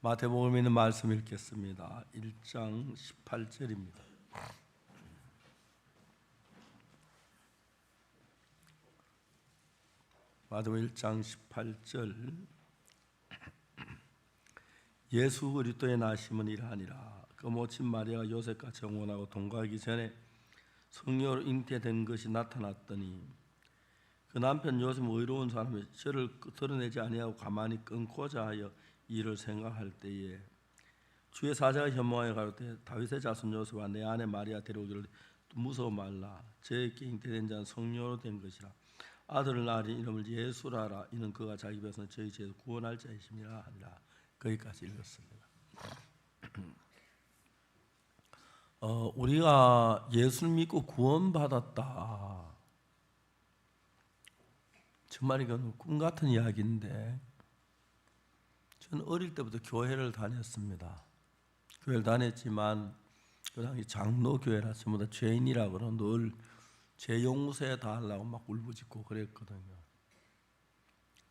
마태복음 있는 말씀 읽겠습니다. 1장 18절입니다. 마태복음 1장 18절. 예수 그리스도의 나심은 이러하니라. 그 모친 마리아가 요셉과 정혼하고 동거하기 전에 성녀로 잉태된 것이 나타났더니 그 남편 요셉은 의로운 사람이 저를 드러내지 아니하고 가만히 끊고자 하여 이를 생각할 때에 주의 사자가 현몽하여 가로되 다윗의 자손 요셉아 내 아내 마리아 데려오기를 무서워 말라. 저에게 잉태된 자는 성녀로 된 것이라. 아들을 낳으니 이름을 예수라 하라. 이는 그가 자기 배에서 저희 죄에서 구원할 자이심이라 하니라. 거기까지 읽었습니다. 우리가 예수를 믿고 구원받았다. 정말 이건 꿈 같은 이야기인데 저는 어릴 때부터 교회를 다녔습니다. 교회를 다녔지만 그 당시 장로교회라 전부 다 죄인이라 그러고 늘 죄 용서해 달라고 막 울부짖고 그랬거든요.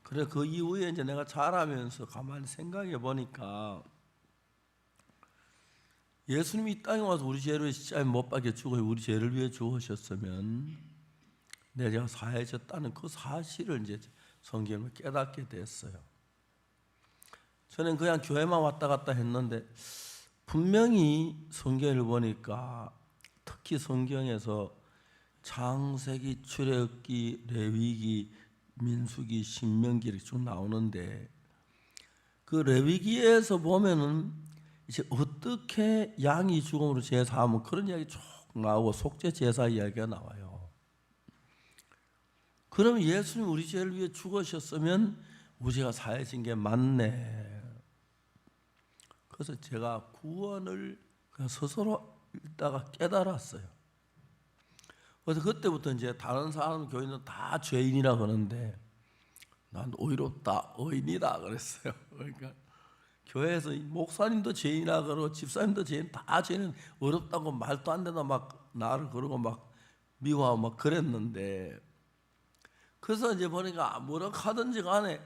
그래 그 이후에 이제 내가 자라면서 가만히 생각해 보니까 예수님이 이 땅에 와서 우리 죄를 십자가에 못 박혀 죽어 우리 죄를 위해 죽으셨으면 내가 사해졌다는 그 사실을 이제 성경을 깨닫게 됐어요. 저는 그냥 교회만 왔다 갔다 했는데 분명히 성경을 보니까 특히 성경에서 창세기, 출애굽기, 레위기, 민수기, 신명기 이렇게 쭉 나오는데 그 레위기에서 보면은 이제 어떻게 양이 죽음으로 죄 사하면 그런 이야기 쭉 나오고 속죄 제사 이야기가 나와요. 그러면 예수님 우리 죄를 위해 죽으셨으면 우리 죄가 사해진 게 맞네. 그래서 제가 구원을 그냥 스스로 읽다가 깨달았어요. 그래서 그때부터 이제 다른 사람 교인은 다 죄인이라 그러는데 난 의롭다, 의인이다 그랬어요. 그러니까 교회에서 목사님도 죄인이라 그러고 집사님도 죄인, 다 죄인은 어렵다고 말도 안 되나 막 나를 그러고 막 미워하고 막 그랬는데 그래서 이제 보니까 뭐라 하든지 간에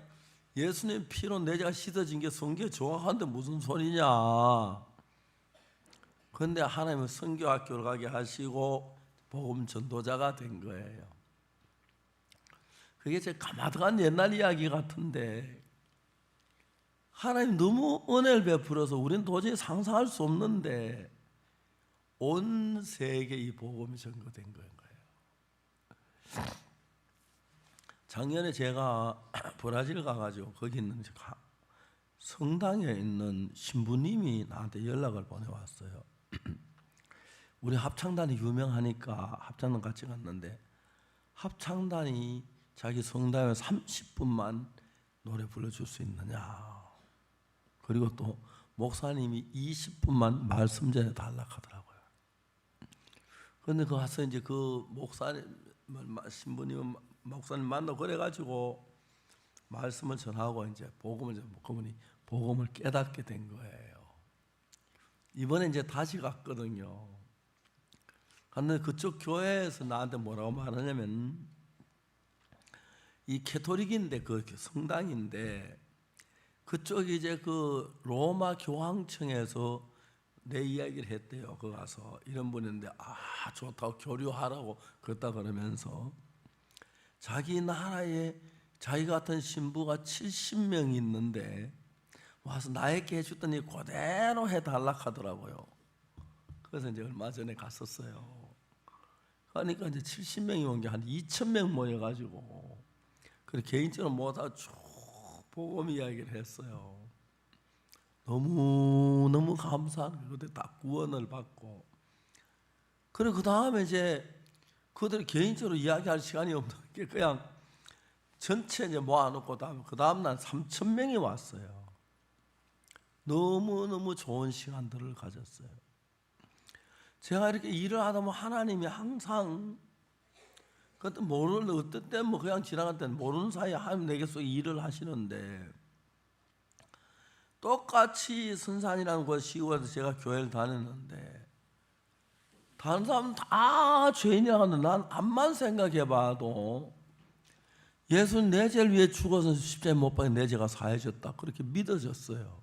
예수님 피로 내 죄가 씻어진 게 성경에 정확한데 무슨 소리냐. 그런데 하나님은 선교학교를 가게 하시고 복음 전도자가 된 거예요. 그게 제 가마득한 옛날 이야기 같은데 하나님 너무 은혜를 베풀어서 우리는 도저히 상상할 수 없는데 온 세계에 이 복음이 전거된 거예요. 작년에 제가 브라질 가가지고 거기 있는 성당에 있는 신부님이 나한테 연락을 보내왔어요. 우리 합창단이 유명하니까 합창단 같이 갔는데 합창단이 자기 성당에 30분만 노래 불러줄 수 있느냐. 그리고 또 목사님이 20분만 말씀 전해 달라고 하더라고요. 그런데 그 가서 이제 그 신부님 목사님 만나고 그래가지고 말씀을 전하고 이제 복음을 그분이 복음을 깨닫게 된 거예요. 이번에 이제 다시 갔거든요. 갔는데 그쪽 교회에서 나한테 뭐라고 말하냐면 이 캐토릭인데 그 성당인데 그쪽이 이제 그 로마 교황청에서 내 이야기를 했대요. 그 가서 이런 분인데 좋다고 교류하라고 그랬다 그러면서 자기 나라에 자기 같은 신부가 70명이 있는데 와서 나에게 해줬더니 그대로 해달라 하더라고요. 그래서 이제 얼마 전에 갔었어요. 그러니까 이제 70명이 온 게 한 2,000명 모여가지고 그래서 개인적으로 모두 쭉 복음 이야기를 했어요. 너무 감사한 거예요. 그때 다 구원을 받고. 그리고 그 다음에 이제 그들이 개인적으로 이야기할 시간이 없는 게 그냥 전체 이제 모아놓고 그 다음 날 3,000명이 왔어요. 너무 좋은 시간들을 가졌어요. 제가 이렇게 일을 하다 보면 하나님이 항상 그때 모르는 어떤 때는 뭐 그냥 지나갈 때는 모르는 사이에 하나님 내게 속 일을 하시는데 똑같이 선산이라는 곳 시골에서 제가 교회를 다녔는데 다른 사람은 다 죄인이라고 하는데 난 암만 생각해봐도 예수는 내 죄를 위해 죽어서 십자가에 못 박혀 내 죄가 사해졌다 그렇게 믿어졌어요.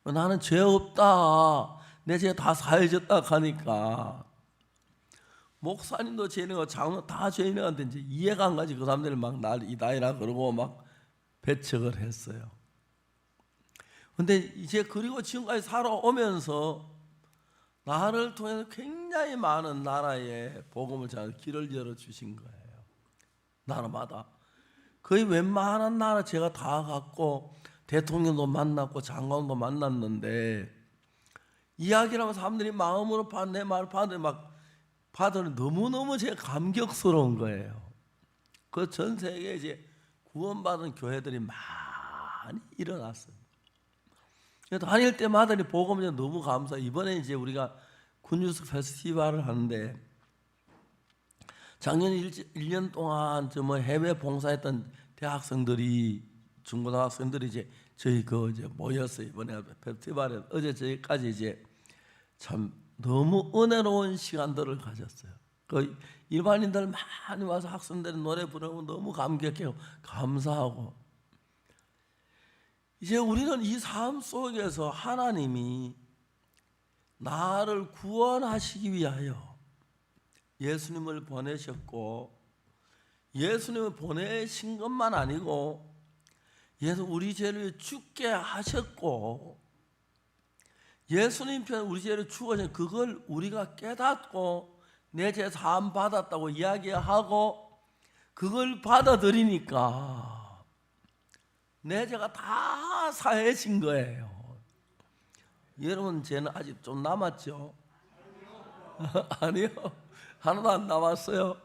나는 죄 없다, 내 죄 다 사해졌다 하니까 목사님도 죄인이고 장로 다 죄인한테 이제 이해가 안 가지. 그 사람들이 막 날 이다이라 그러고 막 배척을 했어요. 근데 이제 그리고 지금까지 살아오면서 나를 통해서 굉장히 많은 나라에 복음을 전할 길을 열어주신 거예요. 나라마다 거의 웬만한 나라 제가 다 갔고 대통령도 만났고 장관도 만났는데 이야기를 하면 사람들이 마음으로 내 말을 받으니 너무너무 제가 감격스러운 거예요. 그 전 세계에 이제 구원받은 교회들이 많이 일어났어요. 다닐 때마다 복음이 너무 감사해요. 이번에 이제 우리가 굿뉴스 페스티벌을 하는데 작년 1년 동안 뭐 해외 봉사했던 대학생들이 중고등학생들이 이제 저희 이제 모였어요. 이번에 페스티벌에 어제 저희까지 이제 참 너무 은혜로운 시간들을 가졌어요. 그 일반인들 많이 와서 학생들이 노래 부르면 너무 감격해요. 감사하고. 이제 우리는 이 삶 속에서 하나님이 나를 구원하시기 위하여 예수님을 보내셨고, 예수님을 보내신 것만 아니고 예수 우리 죄를 죽게 하셨고, 예수님 편 우리 죄를 죽으신 그걸 우리가 깨닫고 내 죄 사함 받았다고 이야기하고 그걸 받아들이니까 내 죄가 다 사해진 거예요. 여러분 죄는 아직 좀 남았죠? 아니요, 하나도 안 남았어요.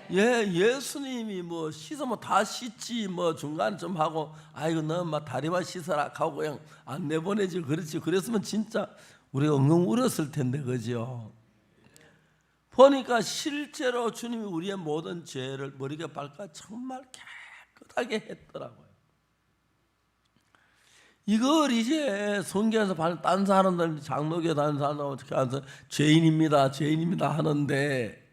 예수님이 뭐 씻으면 다 씻지, 뭐 중간에 좀 하고 아이고 너 막 다리만 씻어라 하고 그냥 안 내보내지. 그렇지. 그랬으면 진짜 우리가 엉엉 울었을 텐데, 그죠? 보니까 실제로 주님이 우리의 모든 죄를 머리가 발까 정말 깨끗하게 했더라고요. 이걸 이제 성경에서 딴 사람들, 장로교 다니는 사람들 어떻게 하면서 죄인입니다 하는데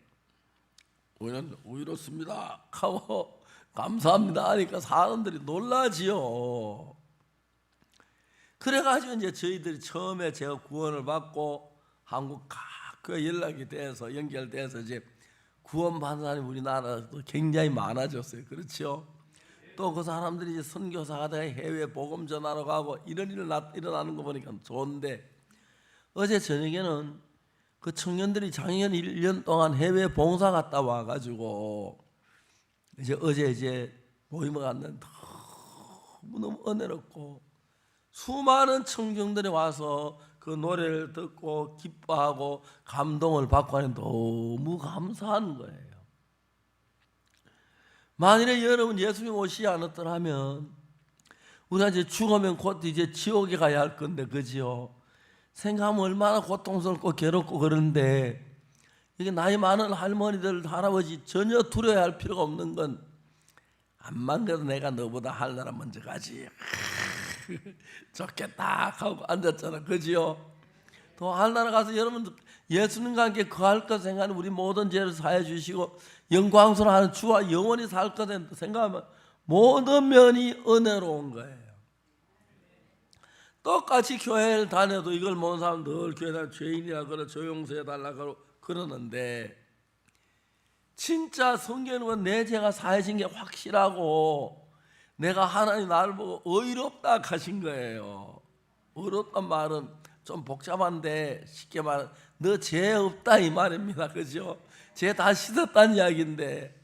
우리는 의롭습니다 하고 감사합니다 하니까 사람들이 놀라지요. 그래가지고 이제 저희들이 처음에 제가 구원을 받고 한국 그 연락이 돼서 연결돼서 이제 구원받은 사람이 우리나라도 굉장히 많아졌어요. 그렇죠? 또 그 사람들이 이제 선교사가 돼 해외 복음 전하러 가고 이런 일이 일어나는 거 보니까 좋은데, 어제 저녁에는 그 청년들이 작년 1년 동안 해외 봉사 갔다 와가지고 이제 어제 이제 모임을 갔는데 너무 은혜롭고 수많은 청중들이 와서 그 노래를 듣고 기뻐하고 감동을 받고 하니 너무 감사한 거예요. 만일에 여러분 예수님 오시지 않았더라면 우리가 이제 죽으면 곧 이제 지옥에 가야 할 건데, 그지요? 생각하면 얼마나 고통스럽고 괴롭고 그런데, 이게 나이 많은 할머니들 할아버지 전혀 두려워야 할 필요가 없는 건, 암만 그래도 내가 너보다 하늘나라 먼저 가지 좋겠다 하고 앉았잖아, 그지요? 또 하늘나라 가서 여러분 예수님과 함께 거할 것 생각하는 우리 모든 죄를 사해 주시고 영광스러워하는 주와 영원히 살 것 생각하면 모든 면이 은혜로운 거예요. 똑같이 교회를 다녀도 이걸 모르는 사람 늘 교회 다녀 죄인이라 그러 조용서해 달라고 그러는데, 진짜 성경은 내 죄가 사해진 게 확실하고 내가 하나님 나를 보고 의롭다 하신 거예요. 의롭단 말은 좀 복잡한데 쉽게 말하면 너 죄 없다 이 말입니다. 그죠? 죄 다 씻었다는 이야기인데,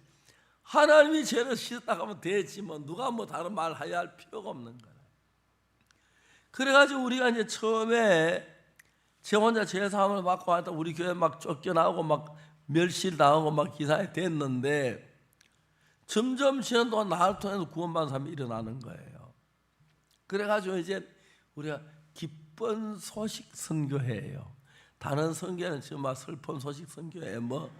하나님이 죄를 씻었다 하면 되지 뭐 누가 뭐 다른 말 해야 할 필요가 없는 거예요. 그래가지고 우리가 이제 처음에 제 혼자 죄 사함을 받고 하다 우리 교회 막 쫓겨나고 막 멸실당하고 막 기사에 됐는데, 점점 지난 동안 나를 통해서 구원받은 사람이 일어나는 거예요. 그래가지고 이제 우리가 기쁜 소식 선교회예요. 다른 선교회는 지금 막 슬픈 소식 선교회, 뭐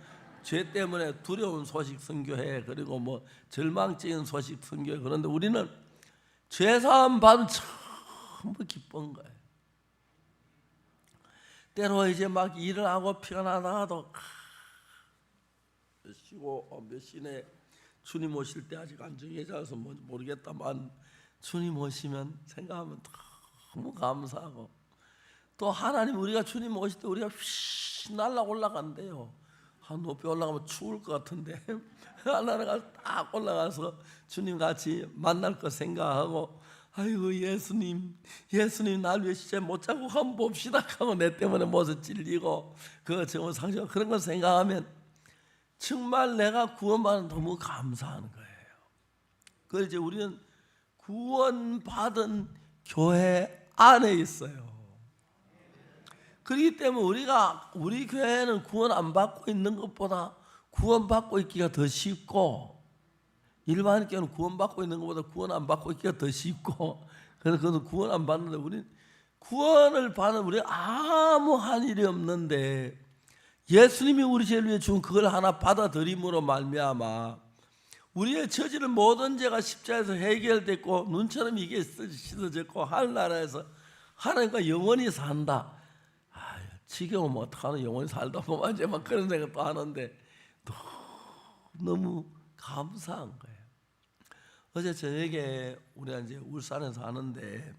죄 때문에 두려운 소식 선교회, 그리고 뭐 절망적인 소식 선교회. 그런데 우리는 죄 사함 받은 전부 기쁜 거예요. 때로 이제 막 일을 하고 피곤하다가도 몇 시내 주님 오실 때 아직 안 정해져서 모르겠다만 주님 오시면 생각하면 너무 감사하고, 또 하나님 우리가 주님 오실 때 우리가 휘 날아 올라간대요. 한 높이 올라가면 추울 것 같은데 하나가 딱 올라가서 주님 같이 만날 거 생각하고, 아이고 예수님 날 위해 진짜 못 자고 한번 봅시다 하고 내 때문에 못을 찔리고 그거 정말 상처, 그런 걸 생각하면 정말 내가 구원받은 너무 감사한 거예요. 그래서 이제 우리는 구원받은 교회 안에 있어요. 그렇기 때문에 우리 교회는 구원 안 받고 있는 것보다 구원받고 있기가 더 쉽고, 일반 교회는 구원받고 있는 것보다 구원 안 받고 있기가 더 쉽고, 그래서 그것도 구원 안 받는데, 우리는 구원을 받는, 우리 아무 한 일이 없는데 예수님이 우리 죄를 위해 준 그걸 하나 받아들임으로 말미암아 우리의 저지른 모든 죄가 십자가에서 해결됐고 눈처럼 이게 씻어졌고 하늘나라에서 하나님과 영원히 산다. 지겨우면 어떡하나, 영원히 살다 보면 이제 막 그런 생각도 하는데 너무 감사한 거예요. 어제 저녁에 우리가 이제 울산에 사는데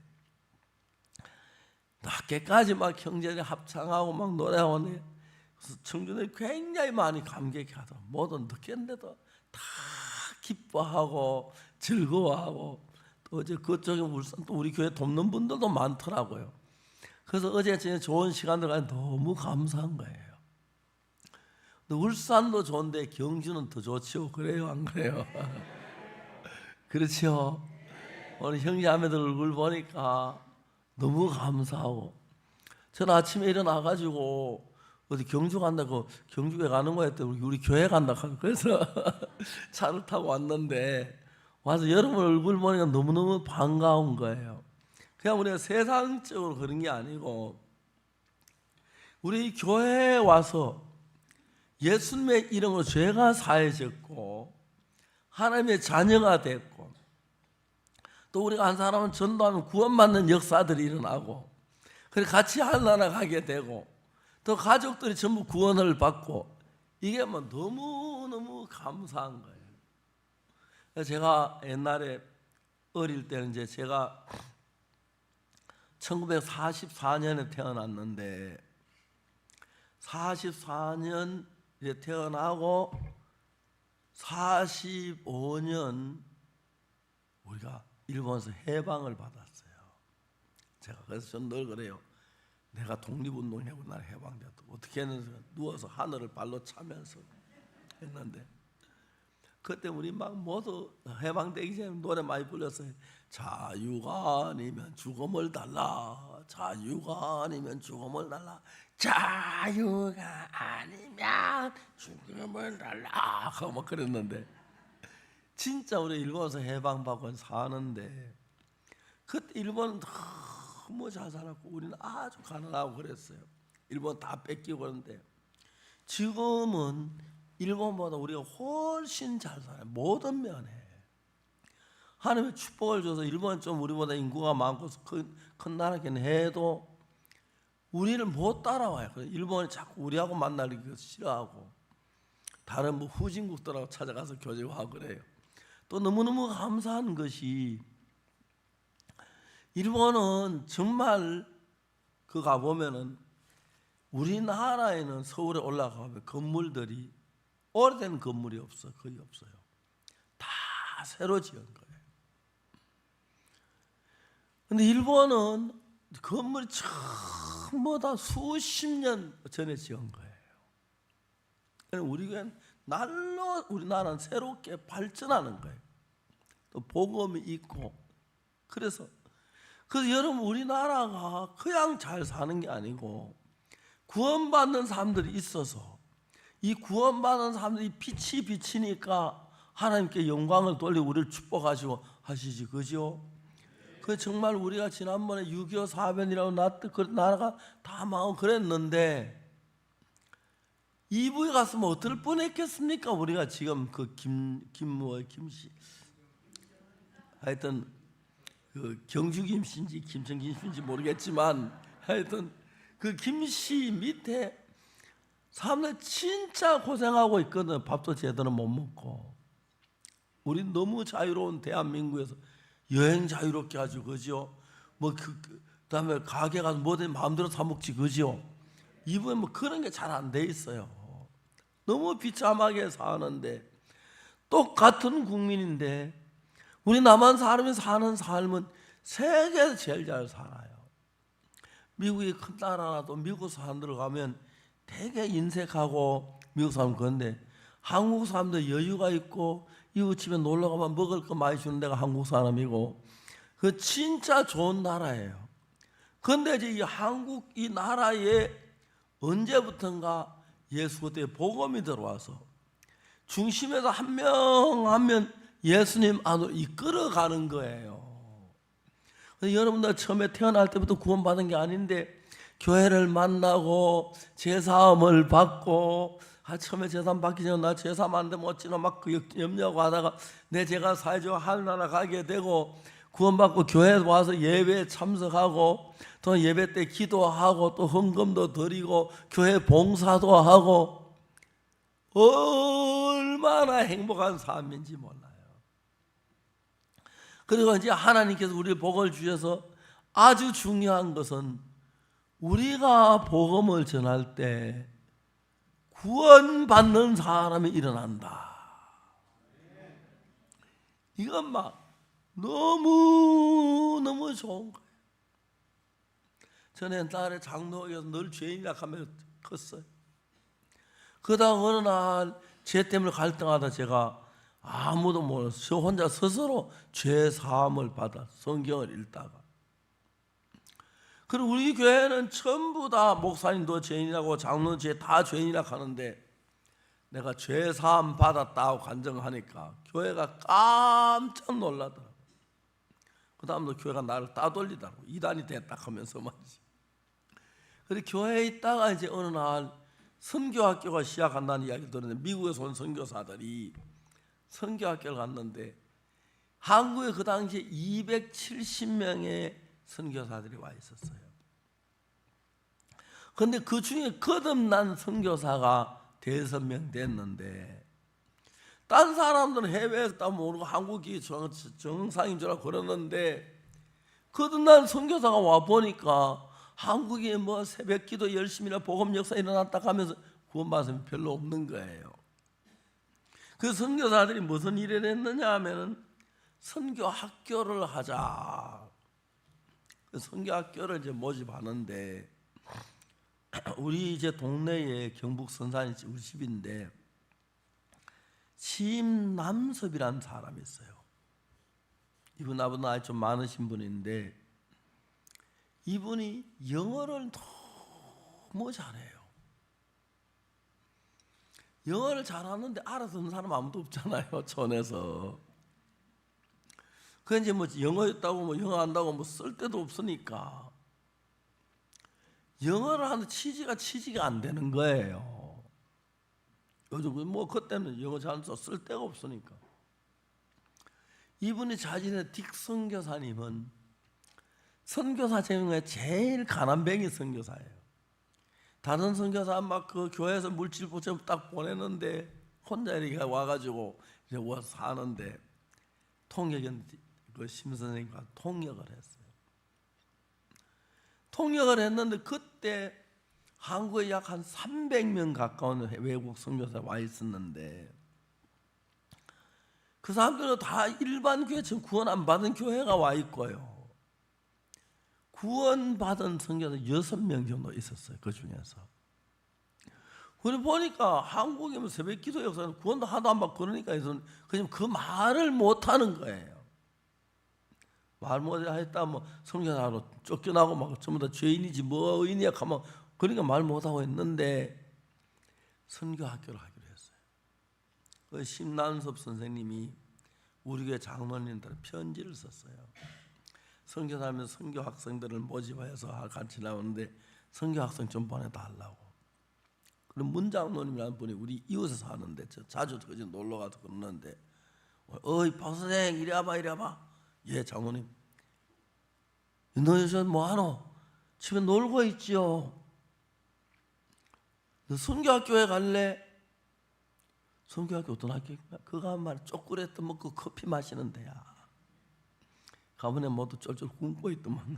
낮게까지 막 형제들이 합창하고 막 노래하고, 그래서 청중들이 굉장히 많이 감격하더라고요. 모두 늦겠는데도 다 기뻐하고 즐거워하고, 또 어제 그쪽에 울산 또 우리 교회 돕는 분들도 많더라고요. 그래서 어제 진짜 좋은 시간들 가지고 너무 감사한 거예요. 근데 울산도 좋은데 경주는 더 좋죠. 그래요, 안 그래요? 그렇죠. 오늘 형제자매들 얼굴 보니까 너무 감사하고, 저는 아침에 일어나가지고 어디 경주 간다고, 경주에 가는 거야 했더니 우리 교회 간다 하고, 그래서 차를 타고 왔는데, 와서 여러분 얼굴 보니까 너무너무 반가운 거예요. 그냥 우리가 세상적으로 그런 게 아니고, 우리 교회에 와서 예수님의 이름으로 죄가 사해졌고 하나님의 자녀가 됐고, 또 우리가 한 사람은 전도하면 구원받는 역사들이 일어나고, 그래서 같이 하늘나라 가게 되고, 또 가족들이 전부 구원을 받고, 이게 뭐 너무너무 감사한 거예요. 제가 옛날에 어릴 때는 이제 제가 1944년에 태어났는데, 44년에 태어나고 45년 우리가 일본에서 해방을 받았어요. 제가 그래서 전 늘 그래요. 내가 독립운동하고 날 해방됐다. 어떻게 했는지 누워서 하늘을 발로 차면서 했는데, 그때 우리 막 모두 해방되기 전에 노래 많이 불렀어요. 자유가 아니면 죽음을 달라, 자유가 아니면 죽음을 달라, 자유가 아니면 죽음을 달라 하고 막 그랬는데, 진짜 우리 일본에서 해방받고 사는데, 그때 일본은 너무 잘 살았고 우리는 아주 가난하고 그랬어요. 일본 다 뺏기고 그러는데, 지금은 일본보다 우리가 훨씬 잘 살아요. 모든 면에 하나님의 축복을 줘서, 일본은 좀 우리보다 인구가 많고 큰 나라긴 해도 우리를 못 따라와요. 일본이 자꾸 우리하고 만나기 싫어하고 다른 뭐 후진국들하고 찾아가서 교제하고 그래요. 또 너무너무 감사한 것이, 일본은 정말 그 가보면은 우리나라에는 서울에 올라가면 건물들이 오래된 건물이 없어, 거의 없어요. 다 새로 지은 거예요. 근데 일본은 건물이 전부 다 수십 년 전에 지은 거예요. 우리는 날로 우리나라는 새롭게 발전하는 거예요. 또 복음이 있고, 그래서 여러분 우리나라가 그냥 잘 사는 게 아니고 구원받는 사람들이 있어서, 이 구원받는 사람들이 빛이 비치니까 하나님께 영광을 돌리고 우리를 축복하시고 하시지, 그죠? 그 정말 우리가 지난번에 6.25 사변이라고 그 나라가 다 망하고 그랬는데, 이북에 갔으면 어떨 뻔했겠습니까? 우리가 지금 그 김씨, 하여튼 그 경주 김씨인지 김천 김씨인지 모르겠지만, 하여튼 그 김씨 밑에 사람들 진짜 고생하고 있거든. 밥도 제대로 못 먹고. 우리 너무 자유로운 대한민국에서 여행 자유롭게 하죠, 그죠? 뭐 그다음에 가게 가서 뭐든 마음대로 사 먹지, 그죠? 이번에 뭐 그런 게 잘 안 돼 있어요. 너무 비참하게 사는데, 똑같은 국민인데 우리 남한 사람이 사는 삶은 세계에서 제일 잘 살아요. 미국이 큰 나라라도 미국 사람들 가면 되게 인색하고 미국 사람 그런데, 한국 사람들 여유가 있고 이웃 집에 놀러 가면 먹을 거 많이 주는 데가 한국 사람이고, 그 진짜 좋은 나라예요. 그런데 이제 이 한국 이 나라에 언제부턴가 예수 그때 복음이 들어와서 중심에서 한 명 한 명 예수님 안으로 이끌어가는 거예요. 여러분들 처음에 태어날 때부터 구원받은 게 아닌데 교회를 만나고 제사함을 받고, 처음에 제사함 받기 전에 나 제사함 안 되면 어찌나 막 염려하고 하다가 내 제가 사회적 하늘나라 가게 되고, 구원받고 교회에 와서 예배에 참석하고 또 예배 때 기도하고 또 헌금도 드리고 교회 봉사도 하고, 얼마나 행복한 삶인지 몰라요. 그리고 이제 하나님께서 우리 복을 주셔서 아주 중요한 것은 우리가 복음을 전할 때 구원받는 사람이 일어난다. 이건 막 너무 좋은 거예요. 저는 옛날에 장로에서 늘 죄인이라 하며 컸어요. 그러다 어느 날 죄 때문에 갈등하다 제가 아무도 모르서 저 혼자 스스로 죄 사함을 받아 성경을 읽다가, 그리고 우리 교회는 전부 다 목사님도 죄인이라고 장로 다 죄인이라고 하는데, 내가 죄 사함 받았다고 간증하니까 교회가 깜짝 놀라더라고. 그 다음도 교회가 나를 따돌리더라고. 이단이 됐다 하면서 말이지. 그래서 교회에 있다가 이제 어느 날 선교학교가 시작한다는 이야기를 들었는데, 미국에서 온 선교사들이 선교학교를 갔는데 한국에 그 당시에 270명의 선교사들이 와 있었어요. 그런데 그 중에 거듭난 선교사가 5명 됐는데, 딴 사람들은 해외에서 다 모르고 한국이 정상인 줄 알고 그러는데, 거듭난 선교사가 와 보니까 한국에 뭐 새벽기도 열심히나 복음 역사 일어났다 하면서 구원받은 사람이 별로 없는 거예요. 그 선교사들이 무슨 일을 했느냐 하면은 선교 학교를 하자. 그 선교 학교를 이제 모집하는데, 우리 이제 동네에 경북 선산이 우리 집인데 심남섭이라는 사람이 있어요. 이분 나보다 나이 좀 많으신 분인데, 이분이 영어를 너무 잘해요. 영어를 잘하는데 알아듣는 사람 아무도 없잖아요, 촌에서. 그 이제 뭐 영어 있다고 뭐 영어 한다고 뭐 쓸 데도 없으니까 영어를 하는 취지가 안 되는 거예요. 요즘 뭐 그때는 영어 잘 쓸 데가 없으니까. 이분이 자신의 딕 선교사님은 선교사 중에 제일 가난뱅이 선교사예요. 다른 선교사 막 그 교회에서 물질 보채면 딱 보내는데 혼자 이렇게 와가지고 이제 와 사는데, 통역은 그 심 선생님과 통역을 했어요. 통역을 했는데 그때 한국에 약 한 300명 가까운 외국 선교사 와 있었는데, 그 사람들은 다 일반 교회, 지금 구원 안 받은 교회가 와 있고요. 구원받은 선교사 6명 정도 있었어요. 그 중에서. 그래 보니까 한국에 새벽 기도 역사는 구원도 하도 안 받고 그러니까 그냥 그 말을 못하는 거예요. 말 못했다 뭐 선교사로 쫓겨나고 막 전부 다 죄인이지 뭐 의인이야 하면, 그러니까 말 못하고 있는데 선교 학교를 하기로 했어요. 그 심남섭 선생님이 우리 교회 장로님들 편지를 썼어요. 선교사하면 선교 학생들을 모집해서 같이 나오는데 선교 학생 좀 보내달라고. 그럼 문장로님이라는 분이 우리 이웃에 사는데 자주 거기 놀러 가서 그러는데, 어이 박선생 이리 와봐. 예 장로님. 너 요즘 뭐하노? 집에 놀고 있지요. 너 선교학교에 갈래? 선교학교 어떤 학교? 그거 한 말 쪼그랬던 뭐 그 커피 마시는 데야. 가문에 모두 쫄쫄 굶고 있더만.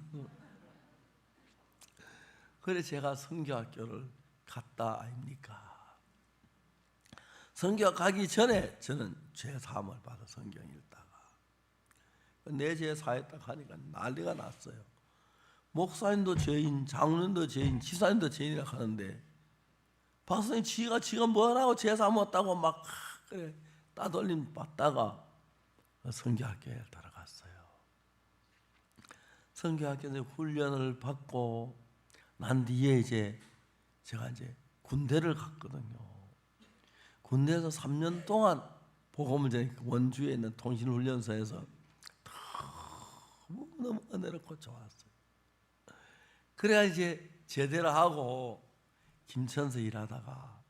그래 제가 선교학교를 갔다 아닙니까? 선교 가기 전에 저는 죄 사함을 받아 성경 읽다가 내 죄 사했다 하니까 난리가 났어요. 목사님도 죄인, 장로님도 죄인, 지사님도 죄인이라 하는데 박사님 지가 뭐라고 죄 사먹었다고 막 그래 따돌림 받다가 선교학교에 들어갔어요. 선교학교에서 훈련을 받고 난 뒤에 이제 제가 이제 군대를 갔거든요. 군대에서 3년 동안 복음을 전해 원주에 있는 통신훈련소에서 너무 은혜롭고 좋았어요. 그래야 이제 제대로 하고 김천서 일하다가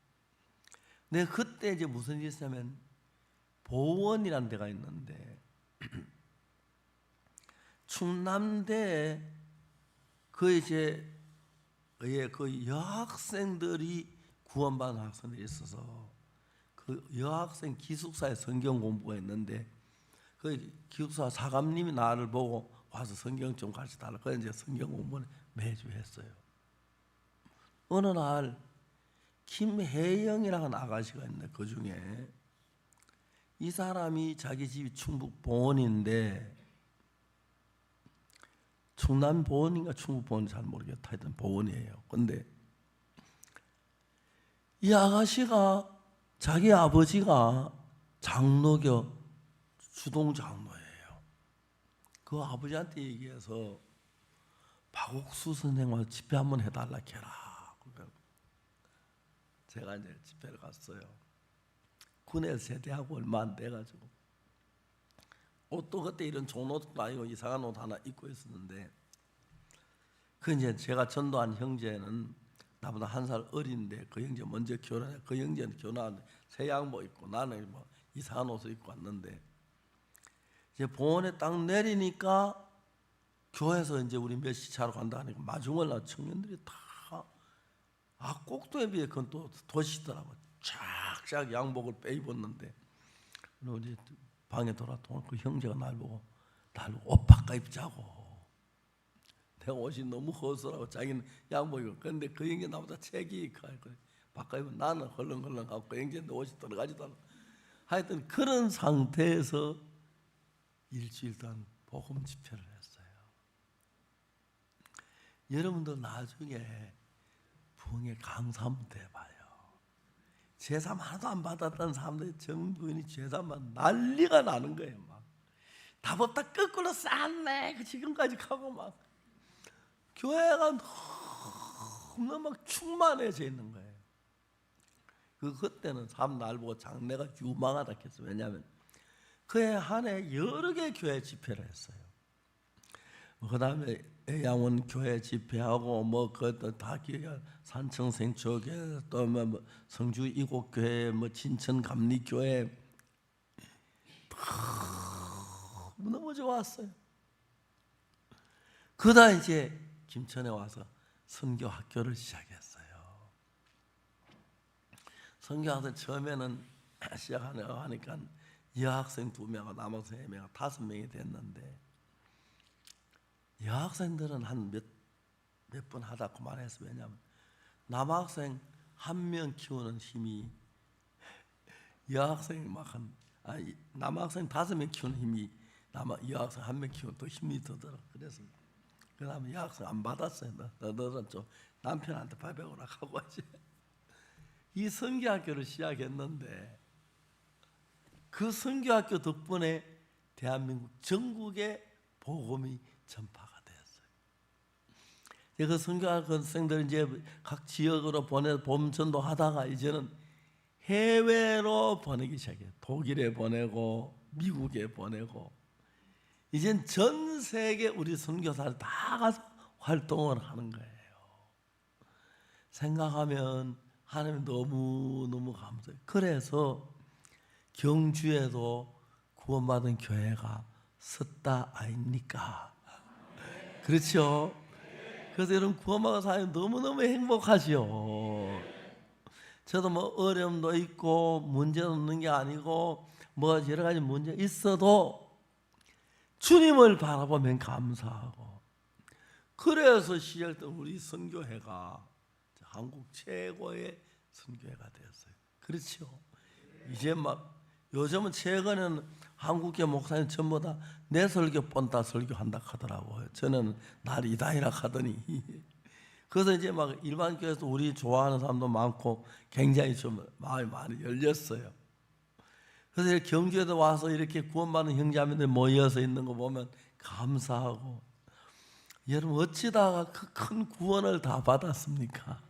내가 그때 이제 무슨 일이 있었냐면 보원이라는 데가 있는데 충남대에 그 이제 그 여학생들이 구원받은 학생들이 있어서 그 여학생 기숙사에 성경 공부가 있는데 그 기숙사 사감님이 나를 보고 와서 성경 좀 가르쳐달라. 그래서 이제 성경 공부를 매주 했어요. 어느 날 김혜영이라는 아가씨가 있는데 그 중에 이 사람이 자기 집이 충북 보원인데 충남 보원인가 충북 보원인지 잘 모르겠다. 하여튼 보원이에요. 근데 이 아가씨가 자기 아버지가 장로교 주동 장로예요. 그 아버지한테 얘기해서 박옥수 선생과 집회 한번 해달라 해라. 제가 이제 집회를 갔어요. 군에서 제대하고 얼마 안 돼가지고 옷도 그때 이런 좋은 옷도 아니고 이상한 옷 하나 입고 있었는데 그 이제 제가 전도한 형제는 나보다 1살 어린데 그 형제 먼저 결혼해. 그 형제는 결혼하는데 새 양복 입고 나는 뭐 이상한 옷을 입고 왔는데 이제 보원에 딱 내리니까 교회에서 이제 우리 몇 시 차로 간다 하니까 마중을 나 청년들이 다 꼭두에 비해 그건 또 도시더라고. 쫙쫙 양복을 빼입었는데 우리 방에 돌아왔더니 그 형제가 날 보고 옷 바꿔 입자고. 내가 옷이 너무 허술하고 자기는 양복 입고 근데 그 형제 나보다 책이 바꿔 입으면 나는 헐렁헐렁하고 그 형제인데 옷이 들어가지도 않아. 하여튼 그런 상태에서 일주일 동안 복음 집회를 했어요. 여러분도 나중에 부흥회 강사 한번 돼봐요. 제삼 하나도 안 받았던 사람들이 정부인이 제삼만 난리가 나는 거예요. 막 답없다 거꾸로 쌌네. 그 지금까지 가고 막 교회가 너무 막 충만해져 있는 거예요. 그때는 사람 날 보고 장래가 유망하다 했어요. 왜냐하면 그해 한 해 여러 개 교회 집회를 했어요. 그 다음에 애양원 교회 집회하고 뭐 그것도 다 기억해. 산청생초교회 또 뭐 성주 이곡교회 뭐 진천 감리교회 너무 좋았어요. 그러다 이제 김천에 와서 선교학교를 시작했어요. 선교학교 처음에는 시작하니까 여학생 2명, 남학생 3명, 5명이 됐는데 여학생들은 한 몇 번 하다 그만했어요. 왜냐하면 남학생 1명 키우는 힘이 여학생 남학생 5명 키우는 힘이 여학생 1명 키우는 또 힘이 더더라. 그래서 그 다음에 여학생 안 받았어요. 너는 좀 남편한테 밥 배우라 하고 하지. 이 선교학교를 시작했는데 그 선교학교 덕분에 대한민국 전국에 복음이 전파가 되었어요. 그 선교학생들 이제 각 지역으로 봄 전도하다가 이제는 해외로 보내기 시작해요. 독일에 보내고 미국에 보내고 이젠 전 세계 우리 선교사를 다 가서 활동을 하는 거예요. 생각하면 하나님 너무 감사해요. 그래서 경주에도 구원받은 교회가 섰다 아닙니까? 그렇죠? 그래서 여러분 구원받은 사람이 너무너무 행복하지요. 저도 뭐 어려움도 있고 문제도 없는 게 아니고 뭐 여러 가지 문제 있어도 주님을 바라보면 감사하고 그래서 시절 때 우리 선교회가 한국 최고의 선교회가 되었어요. 그렇죠? 이제 막 요즘은 최근에는 한국계 목사님 전부 다 내 설교 뻔다 설교한다 하더라고요. 저는 날이다이라 하더니 그래서 이제 막 일반 교회에서 우리 좋아하는 사람도 많고 굉장히 좀 마음이 많이 열렸어요. 그래서 경주에도 와서 이렇게 구원받는 형제자매들 모여서 있는 거 보면 감사하고, 여러분 어찌다가 그 큰 구원을 다 받았습니까?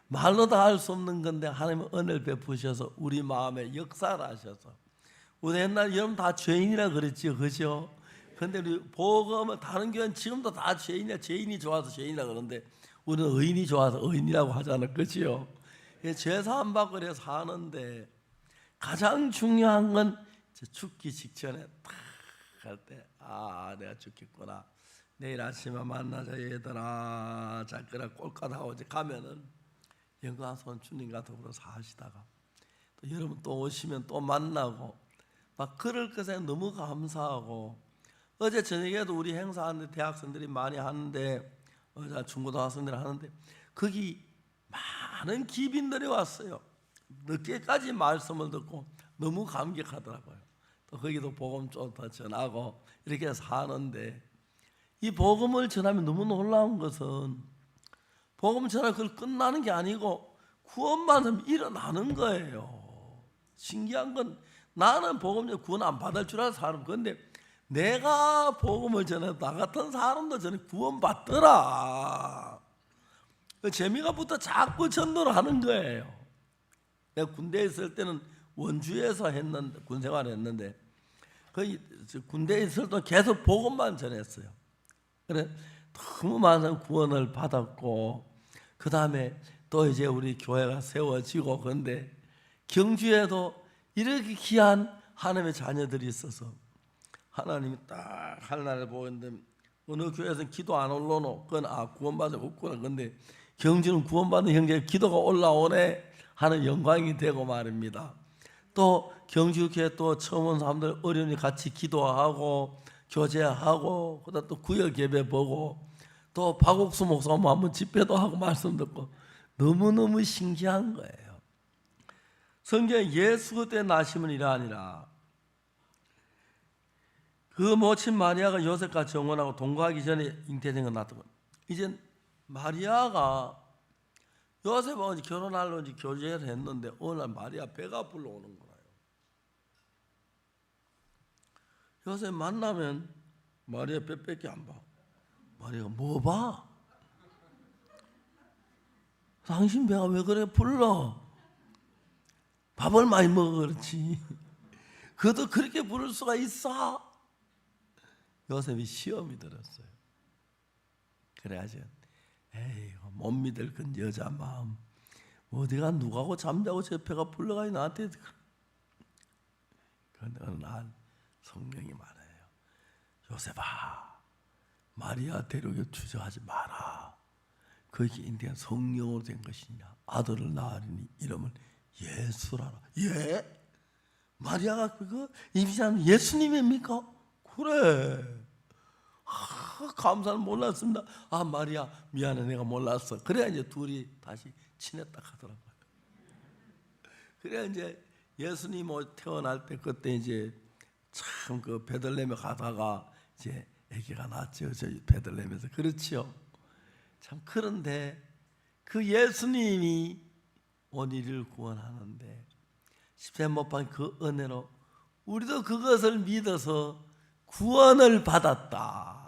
말로 다 할 수 없는 건데 하나님은 은혜를 베푸셔서 우리 마음에 역사를 하셔서, 우리 옛날 여러분 다 죄인이라 그랬지요, 그죠? 근데 우리 복음은 다른 교회는 지금도 다 죄인이야, 죄인이 좋아서 죄인이라 그러는데 우리는 의인이 좋아서 의인이라고 하잖아요, 그죠? 죄사함 받고 그래 사는데 가장 중요한 건 죽기 직전에 딱 할 때, 아 내가 죽겠구나, 내일 아침에 만나자 얘들아, 자꾸나 꼴까다고 이제 가면은 영광스러운 주님과 더불어 사시다가 또 여러분 또 오시면 또 만나고 막 그럴 것에 너무 감사하고, 어제 저녁에도 우리 행사하는데 대학생들이 많이 하는데, 중고등학생들이 하는데 거기 많은 기빈들이 왔어요. 늦게까지 말씀을 듣고 너무 감격하더라고요. 또 거기도 복음 좀 더 전하고 이렇게 사는데, 이 복음을 전하면 너무 놀라운 것은 복음을 전하면 그걸 끝나는 게 아니고 구원받으면 일어나는 거예요. 신기한 건 나는 복음 전에 구원 안 받을 줄 아는 사람, 그런데 내가 복음을 전해 나 같은 사람도 전에 구원받더라. 그 재미가 붙어 자꾸 전도를 하는 거예요. 내가 군대에 있을 때는 원주에서 했는데, 군생활을 했는데 그 군대에 있을 때 계속 복음만 전했어요. 그래 너무 많은 구원을 받았고, 그 다음에 또 이제 우리 교회가 세워지고, 그런데 경주에도 이렇게 귀한 하나님의 자녀들이 있어서 하나님이 딱 하늘나라를 보고 있는데, 어느 교회에서는 기도 안 올라오노, 그건 구원받을 없구나. 그런데 경주는 구원받는 형제의 기도가 올라오네 하는 영광이 되고 말입니다. 또 경주교회 또 처음 온 사람들 어려우니 같이 기도하고 교제하고, 그다음 또 구역 예배 보고, 또 박옥수 목사 한번 집회도 하고 말씀 듣고, 너무너무 신기한 거예요. 성경에 예수 그때 나심은 이러하니라. 그 모친 마리아가 요셉과 정혼하고 동거하기 전에 잉태된 건 나왔던 거. 이제 마리아가 요셉하고 결혼하려고 이제 교제를 했는데 어느 날 마리아 배가 불러오는 거예요. 요셉 만나면 마리아 배밖에 안 봐. 마리아가 뭐 봐? 당신 배가 왜 그래 불러? 밥을 많이 먹어 그렇지. 그것도 그렇게 부를 수가 있어? 요셉이 시험이 들었어요. 그래야지 에이 못 믿을 건 여자 마음, 어디가 누가고 잠자고 제 배가 불러가니 나한테. 그런데 어느 날 성령이 말해요. 요셉아, 마리아 데려오게 주저하지 마라. 그게 인간 성령으로 된 것이냐. 아들을 낳으리니 이름을 예수라라. 예? 마리아가 그거 임신하는 예수님입니까? 그래. 감사는 몰랐습니다. 마리아 미안해, 내가 몰랐어. 그래야 이제 둘이 다시 친했다 하더라고요. 그래야 이제 예수님 태어날 때 그때 이제 참 그 베들레헴에 가다가 이제 아기가 낳았죠. 저 베들레헴에서. 그렇죠. 참 그런데 그 예수님이 온 이를 구원하는데 십자가에 못 박힌 그 은혜로 우리도 그것을 믿어서 구원을 받았다.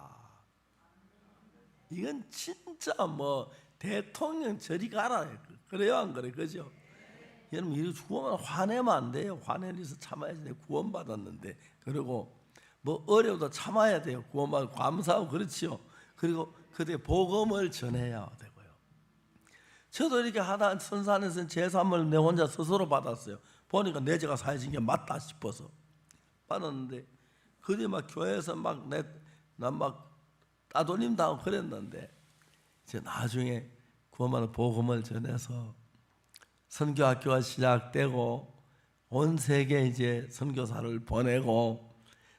이건 진짜 뭐 대통령 저리 가라 그래요, 안 그래? 그죠? 여러분 이거 구원만 화내면 안 돼요. 화내면서 참아야지. 내가 구원 받았는데. 그리고 뭐 어려워도 참아야 돼요. 구원받고 감사하고 그렇지요. 그리고 그때 복음을 전해야 되고요. 저도 이렇게 하다 선산에서 제3을 내 혼자 스스로 받았어요. 보니까 내 죄가 사해진 게 맞다 싶어서 받았는데, 그때 막 교회에서 난 막 따돌림 당하고 그랬는데, 이제 나중에 구원받은 복음을 전해서 선교학교가 시작되고 온 세계에 이제 선교사를 보내고,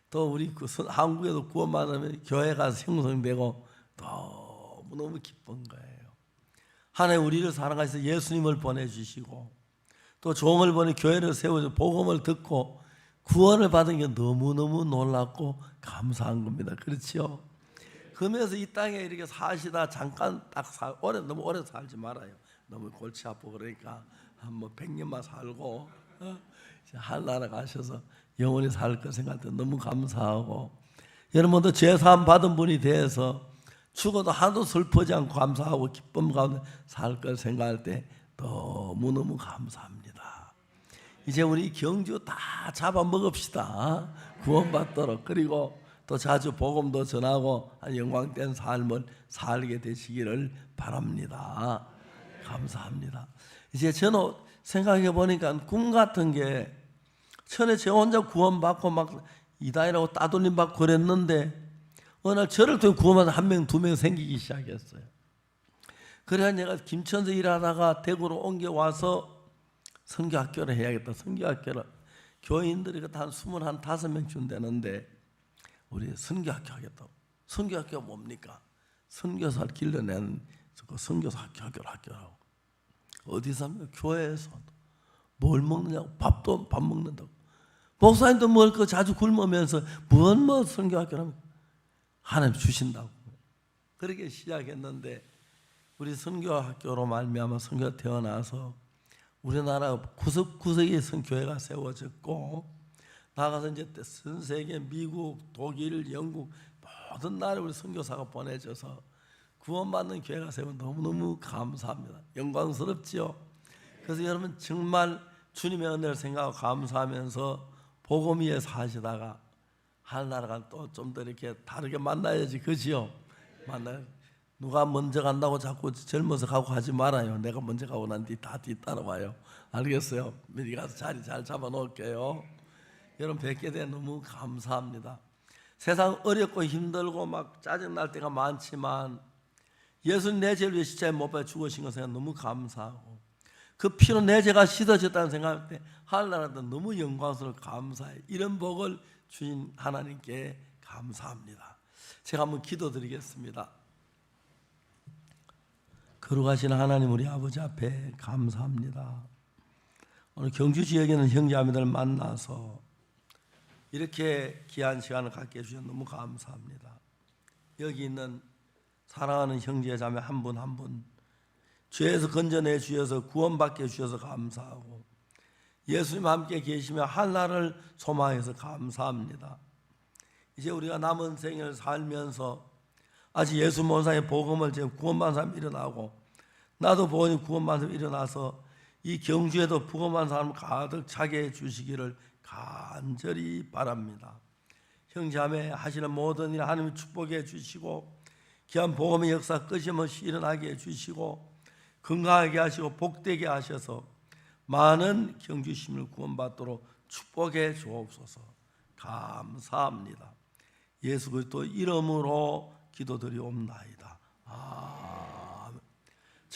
또 우리 한국에도 구원받으면 교회가 형성되고 너무너무 기쁜 거예요. 하나님 우리를 사랑하셔서 예수님을 보내주시고 또 종을 보내 교회를 세워서 복음을 듣고 구원을 받은 게 너무너무 놀랍고 감사한 겁니다. 그렇죠? 그러면서 이 땅에 이렇게 사시다 잠깐 너무 오래 살지 말아요. 너무 골치 아프고 그러니까 한 100년만 살고 하늘나라 가셔서 영원히 살 거 생각할 때 너무 감사하고, 여러분도 죄사함 받은 분이 돼서 죽어도 하나도 슬프지 않고 감사하고 기쁨 가운데 살 걸 생각할 때 너무너무 감사합니다. 이제 우리 경주 다 잡아먹읍시다. 구원받도록. 그리고 또 자주 복음도 전하고 영광된 삶을 살게 되시기를 바랍니다. 감사합니다. 이제 저는 생각해 보니까 꿈 같은 게 전에 저 혼자 구원받고 막 이단이라고 따돌림 받고 그랬는데 어느 날 저를 통해 구원받은 한 명, 두 명 생기기 시작했어요. 그래서 내가 김천서 일하다가 대구로 옮겨와서 선교학교를 해야겠다. 선교학교를 교인들이 한 25명 되는데 우리 선교학교 하겠다고. 선교학교가 뭡니까? 선교사를 길러내는 그 선교사 학교라고. 어디서 합니까? 교회에서. 뭘 먹느냐고. 밥 먹는다고. 목사님도 먹을 거 자주 굶으면서 뭔 선교학교라면 하나님 주신다고. 그렇게 시작했는데 우리 선교학교로 말미암아 선교가 태어나서 우리나라 구석구석에 선교회가 세워졌고 나가서 이제 전 세계 미국, 독일, 영국 모든 나라에 우리 선교사가 보내져서 구원받는 교회가 세워 너무너무 감사합니다. 영광스럽지요. 그래서 여러분 정말 주님의 은혜를 생각하고 감사하면서 복음 위에 사시다가 하늘나라가 또 좀 더 이렇게 다르게 만나야지, 그지요? 만나요. 누가 먼저 간다고 자꾸 젊어서 가고 하지 말아요. 내가 먼저 가고 난 뒤 다 뒤따라와요. 알겠어요? 미리 가서 자리 잘 잡아 놓을게요. 여러분 뵙게 돼 너무 감사합니다. 세상 어렵고 힘들고 막 짜증날 때가 많지만 예수님 내 죄를 위해 십자가에 못 박혀 죽으신 것을 너무 감사하고 그 피로 내 죄가 씻어졌다는 생각할 때 하늘나라도 너무 영광스럽고 감사해요. 이런 복을 주신 하나님께 감사합니다. 제가 한번 기도드리겠습니다. 거룩하신 하나님 우리 아버지 앞에 감사합니다. 오늘 경주 지역에는 형제자매들 만나서 이렇게 귀한 시간을 갖게 해주셔서 너무 감사합니다. 여기 있는 사랑하는 형제자매 한 분 한 분 죄에서 건져내 주셔서 구원받게 해주셔서 감사하고 예수님 함께 계시며 하늘나라를 소망해서 감사합니다. 이제 우리가 남은 생을 살면서 아직 예수 모상의 복음을 지금 구원받은 사람이 일어나고 나도 보니 구원받은 사람이 일어나서 이 경주에도 구원받은 사람 가득 차게 해주시기를 간절히 바랍니다. 형제자매 하시는 모든 일 하나님이 축복해 주시고 귀한 복음의 역사 끊임없이 일어나게 해주시고 건강하게 하시고 복되게 하셔서 많은 경주 시민을 구원받도록 축복해 주옵소서. 감사합니다. 예수 그리스도 이름으로 기도드리옵나이다. 아멘.